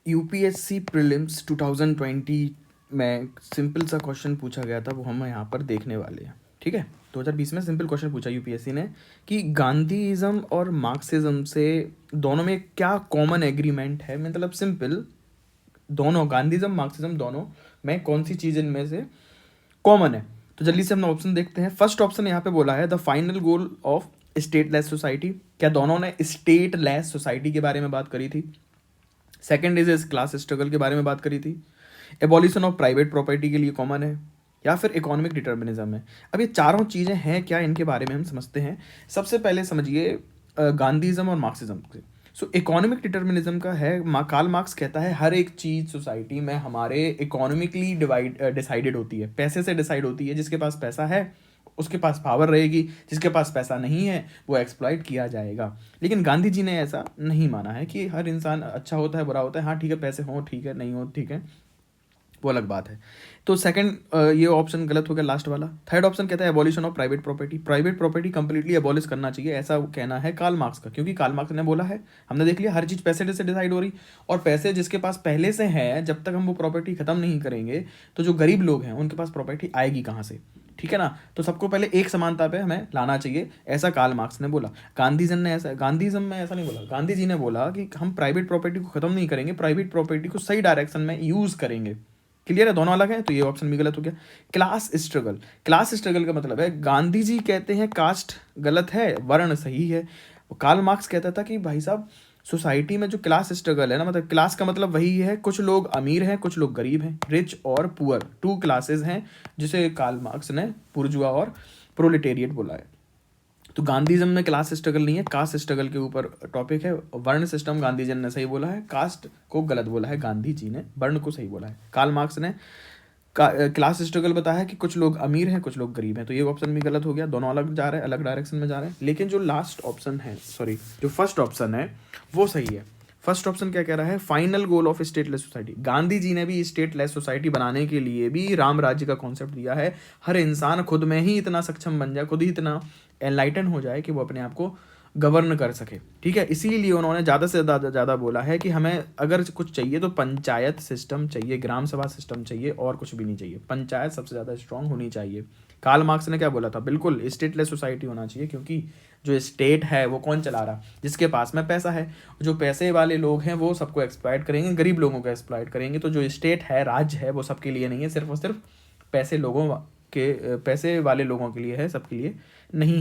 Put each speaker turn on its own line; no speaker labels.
UPSC prelims 2020 में simple सा question पूछा गया था, वो हम यहाँ पर देखने वाले हैं। ठीक है, 2020 में सिंपल क्वेश्चन पूछा यूपीएससी ने कि गांधीइज्म और मार्क्सिज्म से दोनों में क्या कॉमन एग्रीमेंट है। मतलब सिंपल, दोनों गांधीइज्म मार्क्सिज्म दोनों में कौन सी चीज़ इनमें से कॉमन है। तो जल्दी से हम ऑप्शन देखते हैं। फर्स्ट ऑप्शन यहाँ पे बोला है the final goal of stateless society. क्या दोनों ने स्टेटलेस सोसाइटी के बारे में बात करी थी? सेकेंड इज क्लास स्ट्रगल के बारे में बात करी थी। एबॉलिशन ऑफ प्राइवेट प्रॉपर्टी के लिए कॉमन है, या फिर इकोनॉमिक डिटर्मिनिज्म है। अब ये चारों चीज़ें हैं क्या, इनके बारे में हम समझते हैं। सबसे पहले समझिए गांधीइज्म और मार्क्सिज्म से। सो इकोनॉमिक डिटर्मिनिज्म का है, कार्ल मार्क्स कहता है हर एक चीज़ सोसाइटी में हमारे इकोनॉमिकली डिसाइडेड होती है, पैसे से डिसाइड होती है। जिसके पास पैसा है उसके पास पावर रहेगी, जिसके पास पैसा नहीं है वो एक्सप्लॉइट किया जाएगा। लेकिन गांधी जी ने ऐसा नहीं माना है कि हर इंसान अच्छा होता है बुरा होता है। हाँ ठीक है, पैसे हो ठीक है, नहीं हो ठीक है, वो अलग बात है। तो सेकंड ये ऑप्शन गलत हो गया, लास्ट वाला। थर्ड ऑप्शन कहता है abolition of private property. Private property completely abolish करना चाहिए, ऐसा कहना है कार्ल मार्क्स का, क्योंकि कार्ल मार्क्स ने बोला है, हमने देख लिया हर चीज़ पैसे से डिसाइड हो रही, और पैसे जिसके पास पहले से है, जब तक हम वो प्रॉपर्टी खत्म नहीं करेंगे तो जो गरीब लोग हैं उनके पास प्रॉपर्टी आएगी कहाँ से। ठीक है ना, तो सबको पहले एक समानता पे हमें लाना चाहिए, ऐसा कार्ल मार्क्स ने बोला। गांधीज़म में ऐसा नहीं बोला। गांधी जी ने बोला कि हम प्राइवेट प्रॉपर्टी को खत्म नहीं करेंगे, प्राइवेट प्रॉपर्टी को सही डायरेक्शन में यूज करेंगे। क्लियर है, दोनों अलग है, तो ये ऑप्शन भी गलत हो गया। Class struggle. क्लास स्ट्रगल का मतलब है, गांधी जी कहते हैं कास्ट गलत है, वर्ण सही है। कार्ल मार्क्स कहता था कि भाई साहब सोसाइटी में जो क्लास स्ट्रगल है ना, मतलब क्लास का मतलब वही है, कुछ लोग अमीर हैं कुछ लोग गरीब हैं, रिच और पुअर, टू क्लासेस हैं, जिसे कार्ल मार्क्स ने बुर्जुआ और प्रोलेटेरिएट बोला है। तो गांधीज़म में क्लास स्ट्रगल नहीं है, कास्ट स्ट्रगल के ऊपर टॉपिक है। वर्ण सिस्टम गांधी जी ने सही बोला है, कास्ट को गलत बोला है गांधी जी ने, वर्ण को सही बोला है। कार्ल मार्क्स ने क्लास स्ट्रगल बताया है कि कुछ लोग अमीर हैं कुछ लोग गरीब हैं, तो ये ऑप्शन भी गलत हो गया, दोनों अलग जा रहे हैं, अलग डायरेक्शन में जा रहे हैं। लेकिन जो लास्ट ऑप्शन है, जो फर्स्ट ऑप्शन है वो सही है। फर्स्ट ऑप्शन क्या कह रहा है, final goal of stateless society. Gandhi ji ने भी स्टेटलेस सोसाइटी बनाने के लिए भी राम राज्य का कॉन्सेप्ट दिया है। हर इंसान खुद में ही इतना सक्षम बन जाए, खुद ही इतना एनलाइटन हो जाए कि वो अपने आप को गवर्न कर सके। ठीक है, इसीलिए उन्होंने ज़्यादा से ज़्यादा बोला है कि हमें अगर कुछ चाहिए तो पंचायत सिस्टम चाहिए, ग्राम सभा सिस्टम चाहिए, और कुछ भी नहीं चाहिए। पंचायत सबसे ज़्यादा स्ट्रांग होनी चाहिए। कार्ल मार्क्स ने क्या बोला था, बिल्कुल स्टेटलेस सोसाइटी होना चाहिए, क्योंकि जो स्टेट है वो कौन चला रहा, जिसके पास में पैसा है। जो पैसे वाले लोग हैं वो सबको एक्सप्लॉइट करेंगे, गरीब लोगों को एक्सप्लॉइट करेंगे। तो जो स्टेट है, राज्य है, वो सबके लिए नहीं है, सिर्फ और सिर्फ पैसे वाले लोगों के लिए है, सबके लिए नहीं।